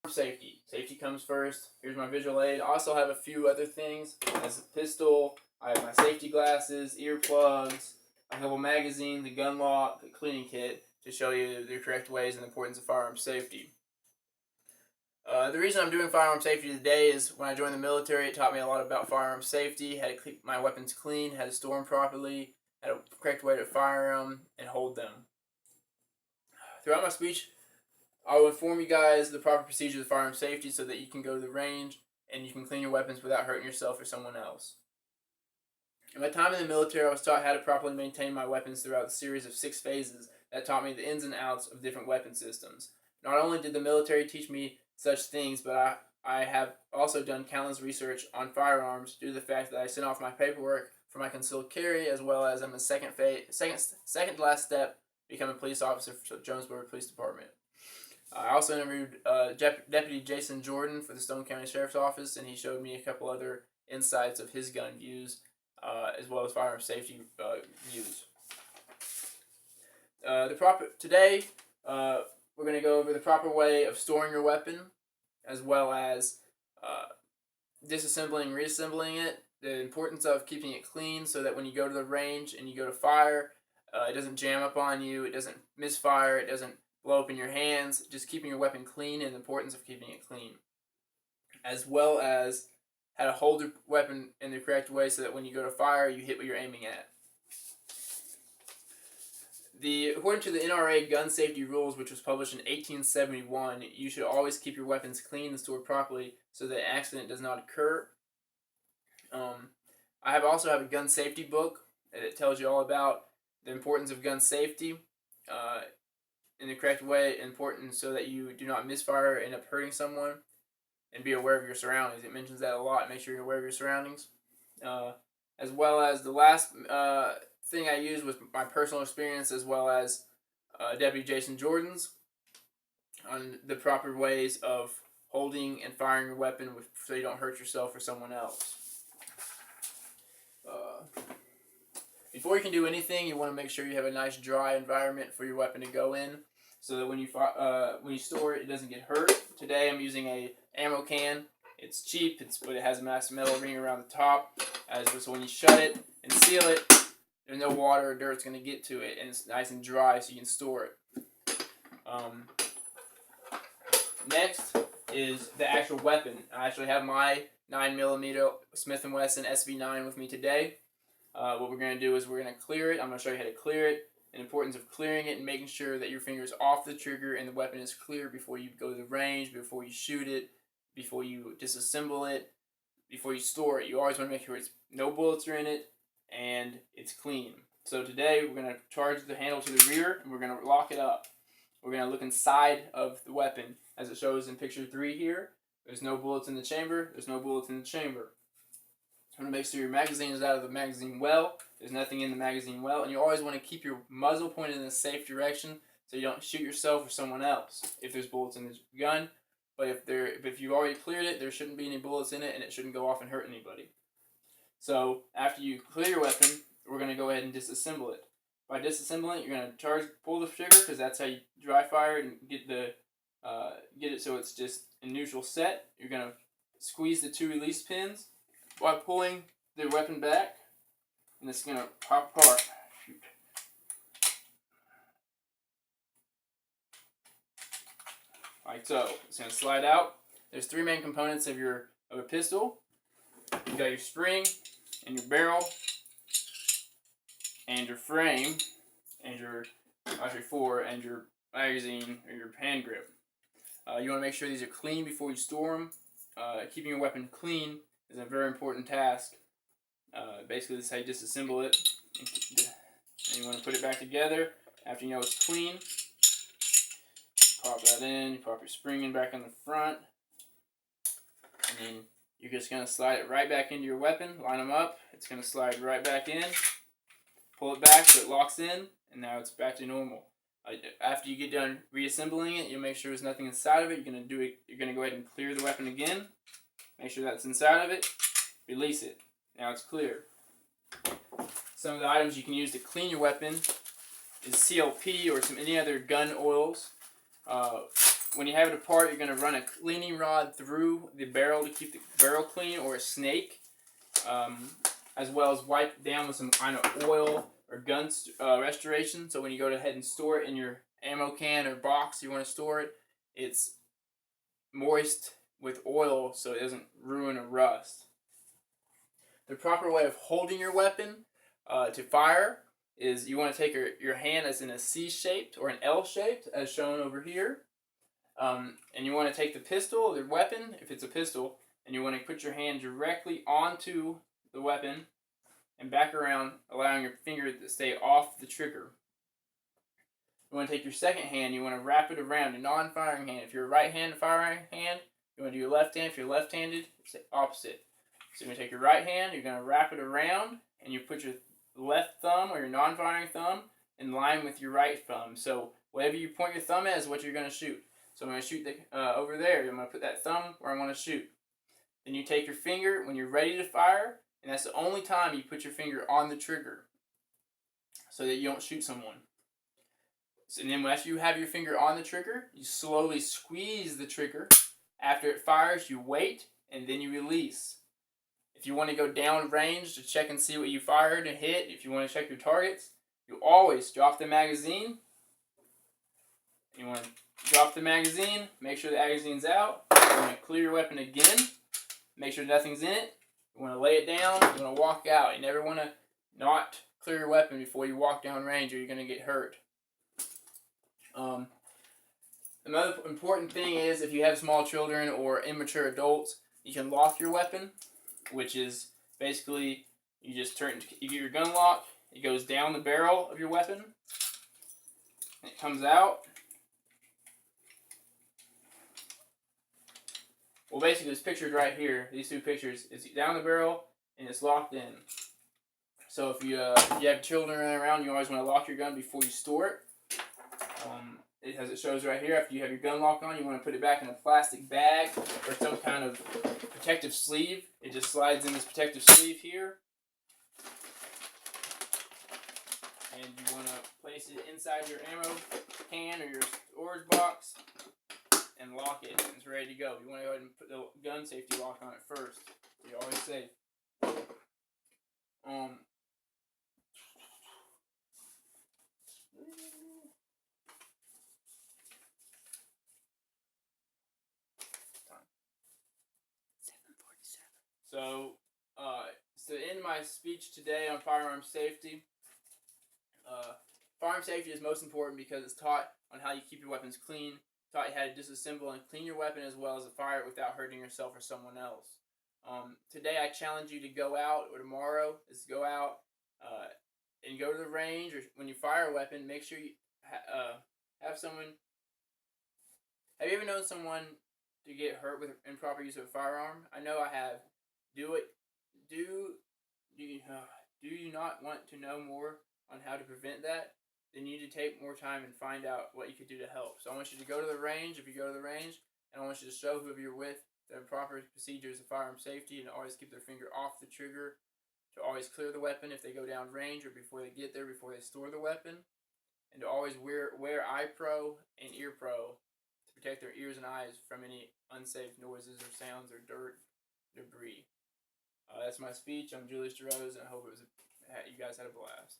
Safety. Safety comes first. Here's my visual aid. I also have a few other things. As a pistol, I have my safety glasses, earplugs, a couple magazines, a gun lock, a cleaning kit to show you the correct ways and the importance of firearm safety. The reason I'm doing firearm safety today is when I joined the military, it taught me a lot about firearm safety, how to keep my weapons clean, how to store them properly, how to correct way to fire them, and hold them. Throughout my speech, I will inform you guys the proper procedures of firearm safety so that you can go to the range and you can clean your weapons without hurting yourself or someone else. In my time in the military, I was taught how to properly maintain my weapons throughout a series of 6 phases that taught me the ins and outs of different weapon systems. Not only did the military teach me such things, but I have also done countless research on firearms due to the fact that I sent off my paperwork for my concealed carry, as well as I'm the second to last step becoming a police officer for Jonesboro Police Department. I also interviewed Deputy Jason Jordan for the Stone County Sheriff's Office, and he showed me a couple other insights of his gun views, as well as firearm safety views. Today, we're going to go over the proper way of storing your weapon, as well as disassembling and reassembling it, the importance of keeping it clean so that when you go to the range and you go to fire, it doesn't jam up on you, it doesn't misfire, it doesn't blow up in your hands, just keeping your weapon clean and the importance of keeping it clean. As well as how to hold your weapon in the correct way so that when you go to fire, you hit what you're aiming at. According to the NRA gun safety rules, which was published in 1871, you should always keep your weapons clean and stored properly so that an accident does not occur. I also have a gun safety book that tells you all about the importance of gun safety in the correct way, important so that you do not misfire or end up hurting someone, and be aware of your surroundings. It mentions that a lot. Make sure you're aware of your surroundings. As well as the last thing I used was my personal experience, as well as Deputy Jason Jordan's, on the proper ways of holding and firing your weapon so you don't hurt yourself or someone else. Before you can do anything, you want to make sure you have a nice dry environment for your weapon to go in, so that when you store it, it doesn't get hurt. Today I'm using a ammo can. It's cheap, but it has a massive metal ring around the top, so when you shut it and seal it, there's no water or dirt going to get to it, and it's nice and dry so you can store it. Next is the actual weapon. I actually have my 9mm Smith & Wesson SV9 with me today. What we're going to do is we're going to clear it. I'm going to show you how to clear it, and the importance of clearing it and making sure that your finger is off the trigger and the weapon is clear before you go to the range, before you shoot it, before you disassemble it, before you store it. You always want to make sure no bullets are in it and it's clean. So today we're going to charge the handle to the rear and we're going to lock it up. We're going to look inside of the weapon as it shows in picture 3 here. There's no bullets in the chamber. There's no bullets in the chamber. You want to make sure your magazine is out of the magazine well. There's nothing in the magazine well. And you always want to keep your muzzle pointed in a safe direction so you don't shoot yourself or someone else if there's bullets in the gun. But if you've already cleared it, there shouldn't be any bullets in it and it shouldn't go off and hurt anybody. So after you clear your weapon, we're going to go ahead and disassemble it. By disassembling it, you're going to pull the trigger, because that's how you dry fire it and get it so it's just in neutral set. You're going to squeeze the 2 release pins while pulling the weapon back, and it's going to pop apart. Shoot. Like so. It's going to slide out. There's 3 main components of a pistol. You've got your spring and your barrel and your frame and your 4 and your magazine or your hand grip. You want to make sure these are clean before you store them. Keeping your weapon clean is a very important task. Basically, this is how you disassemble it. And you want to put it back together after you know it's clean. Pop that in. You pop your spring in back on the front. And then you're just going to slide it right back into your weapon. Line them up. It's going to slide right back in. Pull it back so it locks in. And now it's back to normal. After you get done reassembling it, you'll make sure there's nothing inside of it. You're going to go ahead and clear the weapon again. Make sure that's inside of it. Release it. Now it's clear. Some of the items you can use to clean your weapon is CLP or any other gun oils. when you have it apart, you're going to run a cleaning rod through the barrel to keep the barrel clean, or a snake, as well as wipe it down with some kind of oil or gun restoration. So when you go ahead and store it in your ammo can or box you want to store it, it's moist with oil so it doesn't ruin or rust. The proper way of holding your weapon to fire is you want to take your hand as in a C-shaped or an L-shaped, as shown over here. And you want to take the pistol, the weapon, if it's a pistol, and you want to put your hand directly onto the weapon and back around, allowing your finger to stay off the trigger. You want to take your second hand, you want to wrap it around, a non-firing hand. If you're a right-handed firing hand, you want to do your left hand. If you're left-handed, it's the opposite. So you're going to take your right hand, you're going to wrap it around, and you put your left thumb or your non-firing thumb in line with your right thumb. So whatever you point your thumb at is what you're going to shoot. So I'm going to shoot over there. I'm going to put that thumb where I want to shoot. Then you take your finger when you're ready to fire, and that's the only time you put your finger on the trigger so that you don't shoot someone. So, and then after you have your finger on the trigger, you slowly squeeze the trigger. After it fires, you wait, and then you release. If you want to go down range to check and see what you fired and hit, if you want to check your targets, you always drop the magazine. You want to drop the magazine, make sure the magazine's out. You want to clear your weapon again, make sure nothing's in it. You want to lay it down, you want to walk out. You never want to not clear your weapon before you walk down range or you're going to get hurt. Another important thing is if you have small children or immature adults, you can lock your weapon, which is basically you get your gun lock, it goes down the barrel of your weapon, and it comes out. Well, basically, it's pictured right here. These two pictures. It's down the barrel, and it's locked in. So if you have children running around, you always want to lock your gun before you store it. As it shows right here, after you have your gun lock on, you want to put it back in a plastic bag or some kind of protective sleeve. It just slides in this protective sleeve here. And you want to place it inside your ammo can or your storage box and lock it. It's ready to go. You want to go ahead and put the gun safety lock on it first. You're always safe. So, to end my speech today on firearm safety, firearm safety is most important because it's taught on how you keep your weapons clean, taught you how to disassemble and clean your weapon as well as to fire it without hurting yourself or someone else. Today I challenge you to go out, or tomorrow is to go out and go to the range, or when you fire a weapon, make sure you have someone. Have you ever known someone to get hurt with improper use of a firearm? I know I have. Do you not want to know more on how to prevent that? Then you need to take more time and find out what you could do to help. So I want you to go to the range, if you go to the range, and I want you to show whoever you're with the proper procedures of firearm safety, and always keep their finger off the trigger, to always clear the weapon if they go down range or before they get there, before they store the weapon, and to always wear eye pro and ear pro to protect their ears and eyes from any unsafe noises or sounds or dirt, debris. That's my speech. I'm Julius DeRose, and I hope you guys had a blast.